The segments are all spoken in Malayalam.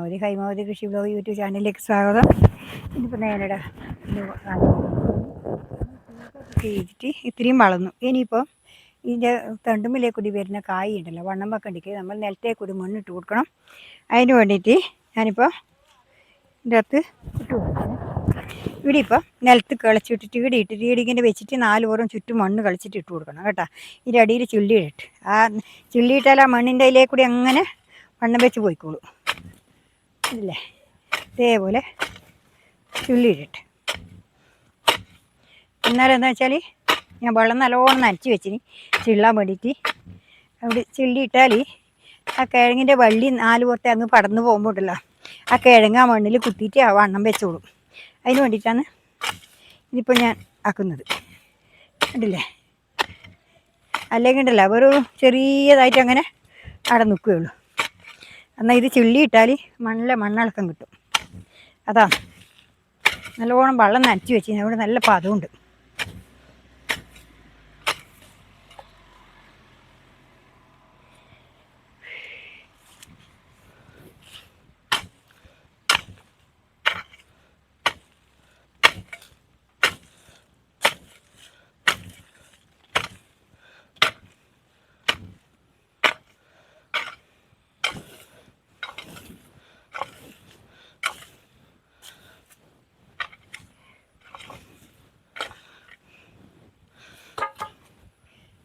ഒരു ഹൈമാവതി കൃഷി ബ്ലോഗ് യൂട്യൂബ് ചാനലിലേക്ക് സ്വാഗതം. ഇന്നിപ്പോൾ നേരിട ചെയ്തിട്ട് ഇത്രയും വളർന്നു. ഇനിയിപ്പോൾ ഇതിൻ്റെ തണ്ടുമ്പിലേ കൂടി വരുന്ന കായ് ഉണ്ടല്ലോ, വണ്ണം വെക്കണ്ടിക്ക് നമ്മൾ നിലത്തേ കൂടി മണ്ണിട്ട് കൊടുക്കണം. അതിന് വേണ്ടിയിട്ട് ഞാനിപ്പോൾ ഇതിൻ്റെ അകത്ത് ഇട്ട് കൊടുക്കണം. ഇവിടെ ഇപ്പോൾ നിലത്ത് കിളച്ചിട്ടിട്ട് ഇവിടെ ഇട്ടിട്ട് ഇടിങ്ങനെ വെച്ചിട്ട് 4 പുറം ചുറ്റും മണ്ണ് കളിച്ചിട്ട് ഇട്ട് കൊടുക്കണം കേട്ടോ. ഇതിൻ്റെ അടിയിൽ ചുള്ളിയിട്ടിട്ട് ആ ചുള്ളിയിട്ടാൽ ആ മണ്ണിൻ്റെ അതിലേ കൂടി അങ്ങനെ വണ്ണം വെച്ച് പോയിക്കോളൂ. ഇല്ലേ, ഇതേപോലെ ചുള്ളിയിട്ടിട്ട് എന്നാലും എന്താ വെച്ചാൽ ഞാൻ വെള്ളം നല്ലോണം നനച്ച് വെച്ചിന് ചിള്ളാൻ വേണ്ടിയിട്ട്. അവിടെ ചിള്ളിയിട്ടാൽ ആ കിഴങ്ങിൻ്റെ വള്ളി 4 പുറത്തെ അങ്ങ് പടന്ന് പോകുമ്പോഴല്ലോ ആ കിഴങ്ങ് ആ മണ്ണിൽ കുത്തിയിട്ട് ആ വണ്ണം വെച്ചോളും. അതിന് വേണ്ടിയിട്ടാണ് ഇതിപ്പോൾ ഞാൻ ആക്കുന്നത്. കണ്ടില്ലേ, അല്ലെങ്കിൽ ഉണ്ടല്ലോ വെറും ചെറിയതായിട്ട് അങ്ങനെ അവിടെ നിൽക്കുകയുള്ളൂ. എന്നാൽ ഇത് ചുള്ളിയിട്ടാൽ നല്ല മണ്ണിളക്കം കിട്ടും. അതാ നല്ലോണം വെള്ളം നനച്ച് വെച്ച് അവിടെ നല്ല പദമുണ്ട്.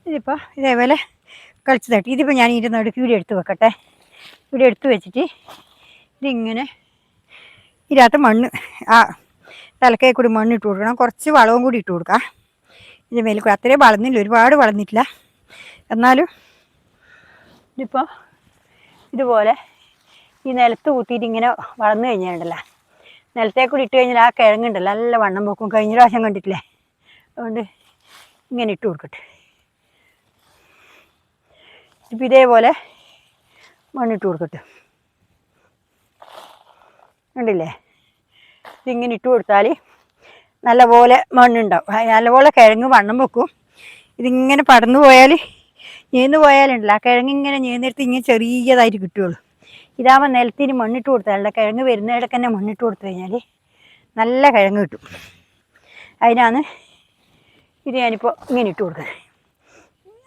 ഇതിപ്പോൾ ഇതേപോലെ കളിച്ച് തട്ടി ഇതിപ്പോൾ ഞാൻ ഇതിൻ്റെ നടുക്ക് ഇവിടെ എടുത്ത് വെക്കട്ടെ. ഇവിടെ എടുത്ത് വെച്ചിട്ട് ഇതിങ്ങനെ ഇതിനകത്ത് മണ്ണ് ആ തലക്കേ കൂടി മണ്ണ് ഇട്ട് കൊടുക്കണം. കുറച്ച് വളവും കൂടി ഇട്ട് കൊടുക്കാം. ഇതിൻ്റെ മേലെ കൂടി അത്രയും വളർന്നില്ല, ഒരുപാട് വളർന്നിട്ടില്ല. എന്നാലും ഇതിപ്പോൾ ഇതുപോലെ ഈ നിലത്ത് കൂട്ടിയിട്ട് ഇങ്ങനെ വളർന്നു കഴിഞ്ഞാലുണ്ടല്ലോ, നിലത്തേ കൂടി ഇട്ട് കഴിഞ്ഞാൽ ആ കിഴങ്ങുണ്ടല്ലോ നല്ല വണ്ണം വെക്കും. കഴിഞ്ഞ പ്രാവശ്യം കണ്ടിട്ടില്ലേ? അതുകൊണ്ട് ഇങ്ങനെ ഇട്ട് കൊടുക്കട്ടെ. ഇപ്പം ഇതേപോലെ മണ്ണിട്ട് കൊടുക്കട്ടെ. കണ്ടില്ലേ, ഇതിങ്ങനെ ഇട്ട് കൊടുത്താൽ നല്ലപോലെ മണ്ണുണ്ടാവും. നല്ലപോലെ കിഴങ്ങ് വണ്ണം വെക്കും. ഇതിങ്ങനെ പടന്നു പോയാൽ ഞേന്ന് പോയാലുണ്ടല്ലോ ആ കിഴങ്ങ് ഇങ്ങനെ ഞേന്നെടുത്ത് ഇങ്ങനെ ചെറിയതായിട്ട് കിട്ടുകയുള്ളൂ. ഇതാകുമ്പോൾ നിലത്തിന് മണ്ണിട്ട് കൊടുത്താലല്ല, കിഴങ്ങ് വരുന്നിടക്ക് തന്നെ മണ്ണിട്ട് കൊടുത്തു കഴിഞ്ഞാൽ നല്ല കിഴങ്ങ് കിട്ടും. അതിനാണ് ഇത് ഞാനിപ്പോൾ ഇങ്ങനെ ഇട്ട് കൊടുക്കുന്നത്.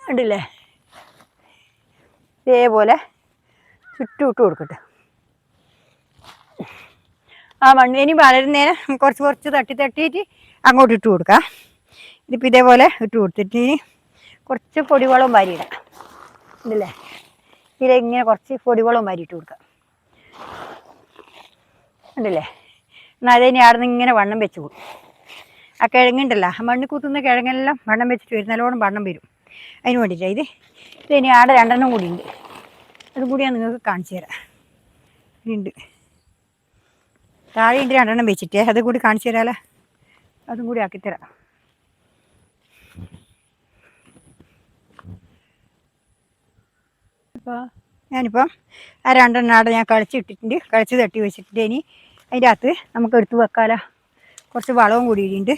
കണ്ടില്ലേ, ഇതേപോലെ ചുറ്റും ഇട്ട് കൊടുക്കട്ടെ. ആ മണ്ണ് ഇനി വളരുന്നേരം കുറച്ച് കുറച്ച് തട്ടിയിട്ട് അങ്ങോട്ട് ഇട്ട് കൊടുക്കാം. ഇതിപ്പോൾ ഇതേപോലെ ഇട്ട് കൊടുത്തിട്ട് കുറച്ച് പൊടിവളവും വാരിയിടാം. ഇല്ലേ, ഇതിലിങ്ങനെ കുറച്ച് പൊടിവളവും വാരിയിട്ട് കൊടുക്കാം. ഉണ്ടല്ലേ, എന്നാൽ അതിനി അവിടെ നിന്ന് ഇങ്ങനെ വണ്ണം വെച്ച് പോകും. ആ കിഴങ്ങുണ്ടല്ലോ, ആ മണ്ണ് കുത്തുന്ന കിഴങ്ങെല്ലാം വണ്ണം വെച്ചിട്ട് വരും, നല്ലോണം വണ്ണം വരും. അതിന് വേണ്ടിയിട്ടാണ് ഇതിനി ആടെ 2 കൂടി ഉണ്ട്. അതും കൂടി ഞാൻ നിങ്ങൾക്ക് കാണിച്ചു തരാം. ഉണ്ട് താഴെ ഉണ്ട് 2 വെച്ചിട്ടേ, അതും കൂടി കാണിച്ചു തരാമല്ലോ. അതും കൂടി ആക്കിത്തരാം. അപ്പോൾ ഞാനിപ്പം ആ 2 ആടെ ഞാൻ കളിച്ചിട്ടിട്ടുണ്ട്, കളിച്ച് തട്ടി വെച്ചിട്ടുണ്ട്. ഇനി അതിൻ്റെ അകത്ത് നമുക്ക് എടുത്ത് വെക്കാമല്ലോ. കുറച്ച് വളവും കൂടി ഇടുന്നുണ്ട്.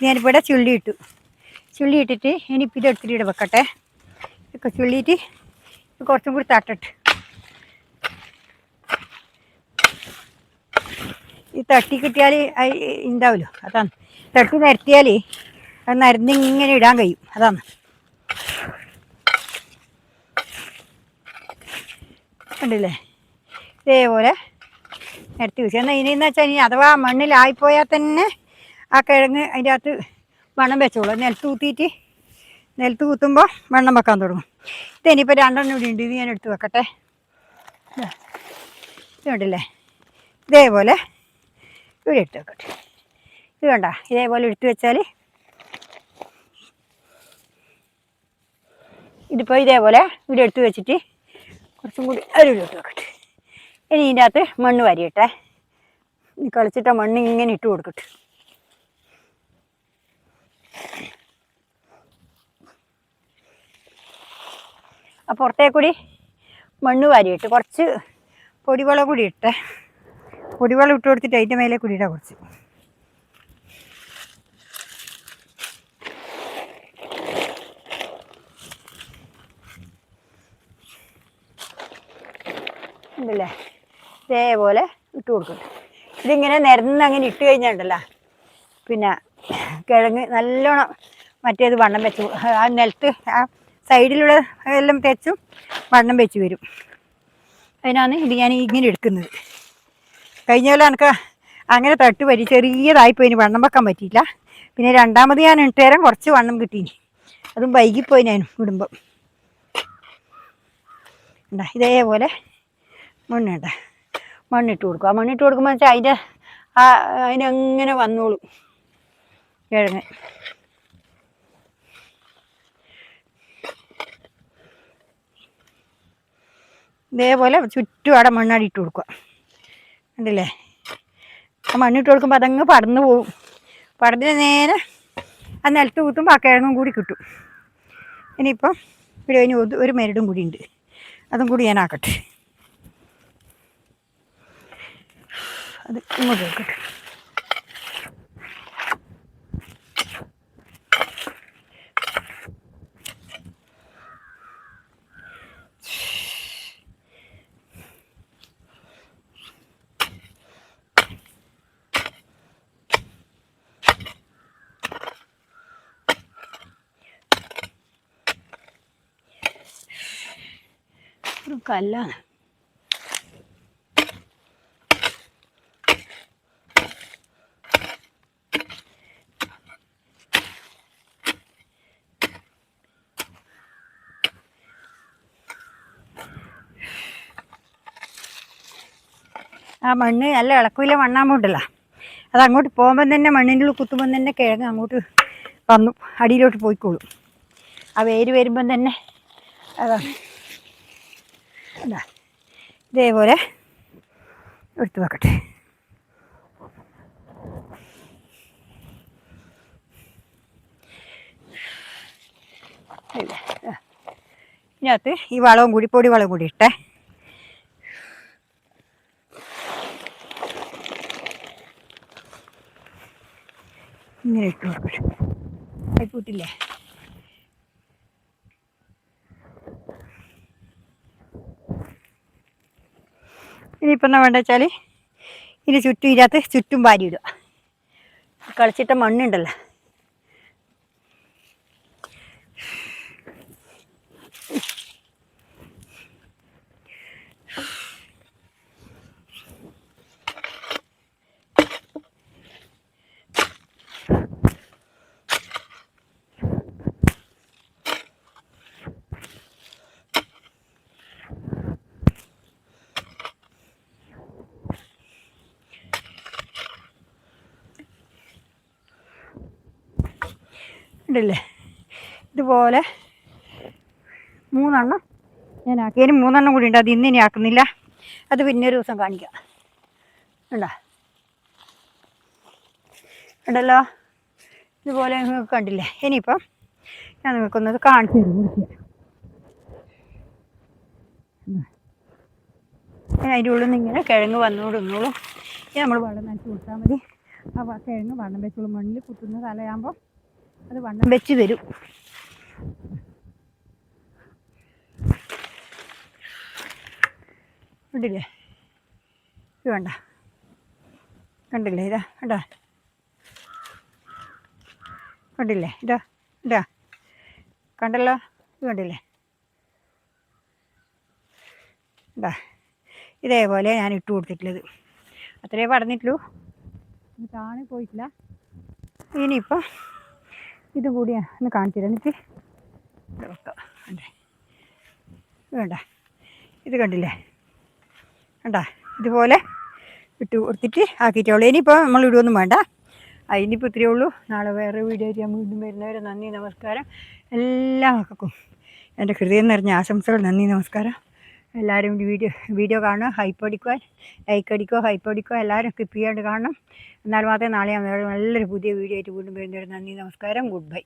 ഞാനിപ്പോൾ ഇവിടെ ചുള്ളി ഇട്ടിട്ട് ഇനിയിപ്പോൾ ഇതെടുത്തിട്ട് ഇവിടെ വെക്കട്ടെ. ഇതൊക്കെ ചുള്ളിയിട്ട് കുറച്ചും കൂടി തട്ടിട്ട് ഈ തട്ടി കിട്ടിയാൽ ഉണ്ടാവുമല്ലോ, അതാണ്. തട്ടി നിരത്തിയാൽ അത് നിരന്നിങ്ങനെ ഇടാൻ കഴിയും. അതാണ്. കണ്ടില്ലേ, ഇതേപോലെ നിരത്തി വെച്ചു. എന്നാൽ ഇനിയെന്ന് വെച്ചാൽ ഇനി അഥവാ മണ്ണിലായിപ്പോയാൽ തന്നെ ആ കിഴങ്ങ് അതിൻ്റെ അകത്ത് വണ്ണം വെച്ചോളൂ. നിലത്ത് കുത്തുമ്പോൾ വണ്ണം വെക്കാൻ തുടങ്ങും. ഇനിയിപ്പോൾ 2 കൂടി ഉണ്ട്. ഇത് ഞാൻ എടുത്ത് വെക്കട്ടെ. ഇത് കണ്ടില്ലേ, ഇതേപോലെ ഇവിടെ എടുത്ത് വെക്കട്ടെ. ഇത് കണ്ട, ഇതേപോലെ എടുത്ത് വെച്ചാൽ ഇതിപ്പോൾ ഇതേപോലെ ഇവിടെ എടുത്ത് വെച്ചിട്ട് കുറച്ചും കൂടി അരിവിടെ ഇട്ട് വെക്കട്ടെ. ഇനി ഇതിൻ്റെ അകത്ത് മണ്ണ് വാരിയിട്ടെ. ഈ കളിച്ചിട്ട മണ്ണ് ഇങ്ങനെ ഇട്ട് കൊടുക്കട്ടെ. ആ പുറത്തേക്കൂടി മണ്ണ് വാരിയിട്ട് കുറച്ച് പൊടിവളം കൂടി ഇട്ടേ. പൊടിവളം ഇട്ട് കൊടുത്തിട്ട് അതിൻ്റെ മേലെ കൂടി ഇടാം കുറച്ച്. ഉണ്ടല്ലേ, ഇതേപോലെ ഇട്ട് കൊടുക്കും. ഇതിങ്ങനെ നിരന്ന് അങ്ങനെ ഇട്ട് കഴിഞ്ഞാണ്ടല്ലോ പിന്നെ കിഴങ്ങ് നല്ലോണം മറ്റേത് വണ്ണം വെച്ച് ആ നിലത്ത് ആ സൈഡിലുള്ള എല്ലാം തേച്ചും വണ്ണം വെച്ച് വരും. അതിനാണ് ഇത് ഞാൻ ഇങ്ങനെ എടുക്കുന്നത്. കഴിഞ്ഞ പോലെ എനിക്ക് അങ്ങനെ തട്ട് പറ്റി ചെറിയതായിപ്പോയി, ഇനി വണ്ണം വെക്കാൻ പറ്റിയില്ല. പിന്നെ രണ്ടാമത് ഞാൻ ഇട്ടേരം കുറച്ച് വണ്ണം കിട്ടീനി, അതും വൈകിപ്പോയി ഞാൻ ഇടുമ്പം. ഉണ്ടാ ഇതേപോലെ മണ്ണിട്ട മണ്ണിട്ട് കൊടുക്കും. ആ മണ്ണിട്ട് കൊടുക്കുമ്പോൾ വെച്ചാൽ അതിനെങ്ങനെ വന്നോളും കിഴങ്ങ്. ഇതേപോലെ ചുറ്റും അവിടെ മണ്ണാടി ഇട്ട് കൊടുക്കുക. കണ്ടില്ലേ? ആ മണ്ണിട്ട് കൊടുക്കുമ്പോൾ അതങ്ങ് പടന്ന് പോവും. പടന്ന് നേരെ ആ നിലത്ത് കുത്തുമ്പോൾ ആ കിഴങ്ങും കൂടി കിട്ടും. ഇനിയിപ്പം ഇവിടെ ഇനി ഒരു മെരടും കൂടി ഉണ്ട്, അതും കൂടി ഞാൻ ആക്കട്ടെ. അത് ഇങ്ങോട്ട് വെക്കട്ടെ. ഒരു കല്ലാണ്. ആ മണ്ണ് നല്ല ഇളക്കില്ല മണ്ണാകുമ്പോൾ ഉണ്ടല്ലോ, അത് അങ്ങോട്ട് പോകുമ്പം തന്നെ മണ്ണിൻ്റെ ഉള്ളിൽ കുത്തുമ്പം തന്നെ കിഴങ്ങ് അങ്ങോട്ട് വന്നു അടിയിലോട്ട് പോയിക്കോളും. ആ വേര് വരുമ്പം തന്നെ അതാണ്. എന്താ ഇതേപോലെ എടുത്ത് വെക്കട്ടെ. ഇതിനകത്ത് ഈ വളവും കൂടി പൊടി വളം കൂടി ഇട്ടേ. ഇങ്ങനെ ഇട്ട് കൊടുക്കട്ടെ. ആയിപ്പോട്ടില്ലേ? ഇനിയിപ്പം എന്നാ വേണ്ട വെച്ചാൽ ഇനി ചുറ്റും ഇതിനകത്ത് ചുറ്റും വാരി ഇടുക. കളിച്ചിട്ട മണ്ണുണ്ടല്ലോ, ഉണ്ടല്ലേ? ഇതുപോലെ 3 ഞാൻ ആക്കി. ഇനി 3 കൂടി ഉണ്ട്, അത് ഇന്നിനി ആക്കുന്നില്ല, അത് പിന്നെ ഒരു ദിവസം കാണിക്കാം. ഉണ്ടോ? ഉണ്ടല്ലോ, ഇതുപോലെ നിങ്ങൾക്ക് കണ്ടില്ലേ? ഇനിയിപ്പം ഞാൻ നിങ്ങൾക്കൊന്നത് കാണിച്ചു തരും. അതിൻ്റെ ഉള്ളിൽ നിന്ന് ഇങ്ങനെ കിഴങ്ങ് വന്നുകൊടുന്നോളൂ. നമ്മൾ വെള്ളം നനച്ച് കൊടുത്താൽ മതി. ആ കിഴങ്ങ് വണ്ണം വെച്ചോളൂ. മണ്ണിൽ കുത്തുന്ന തലയാകുമ്പോൾ അത് വണ്ണം വെച്ച് വരും. കണ്ടില്ലേ? ഇത് വേണ്ട, കണ്ടില്ലേ? ഇതാ കണ്ടോ? കണ്ടില്ലേ? ഇതാ കണ്ടല്ലോ? ഇത് കണ്ടില്ലേ? ഇതാ ഇതേപോലെ ഞാൻ ഇട്ട് കൊടുത്തിട്ടുള്ളത്. അത്രേ പറഞ്ഞിട്ടുള്ളൂ, താണി പോയിട്ടില്ല. ഇനിയിപ്പം ഇതും കൂടി ഒന്ന് കാണിച്ചു തരാം. എന്നിട്ട് വെക്കാം. അല്ലേ ഇത് വേണ്ട, ഇത് കണ്ടില്ലേ? കണ്ടാ? ഇതുപോലെ ഇട്ട് കൊടുത്തിട്ട് ആക്കിയിട്ടുള്ളൂ. ഇനിയിപ്പോൾ നമ്മൾ ഇടുവൊന്നും വേണ്ട. ഇനിയിപ്പോൾ ഇത്രയേ ഉള്ളൂ. നാളെ വേറെ വീഡിയോ ആയിട്ട് ഞാൻ വീണ്ടും വരുന്നവരെ നന്ദി, നമസ്കാരം. എല്ലാ മക്കൾക്കും എൻ്റെ ഹൃദയം നിറഞ്ഞ ആശംസകൾ. നന്ദി, നമസ്കാരം. എല്ലാവരും വീഡിയോ കാണുക, ഹൈപ്പ് അടിക്കുക, ലൈക്ക് അടിക്കുക, ഹൈപ്പ് അടിക്കുക. എല്ലാവരും സ്കിപ്പ് ചെയ്യാണ്ട് കാണണം. എന്നാൽ മാത്രമേ നാളെ നല്ലൊരു പുതിയ വീഡിയോ ആയിട്ട് വീണ്ടും വരുന്നവരെ നന്ദി, നമസ്കാരം. Good bye.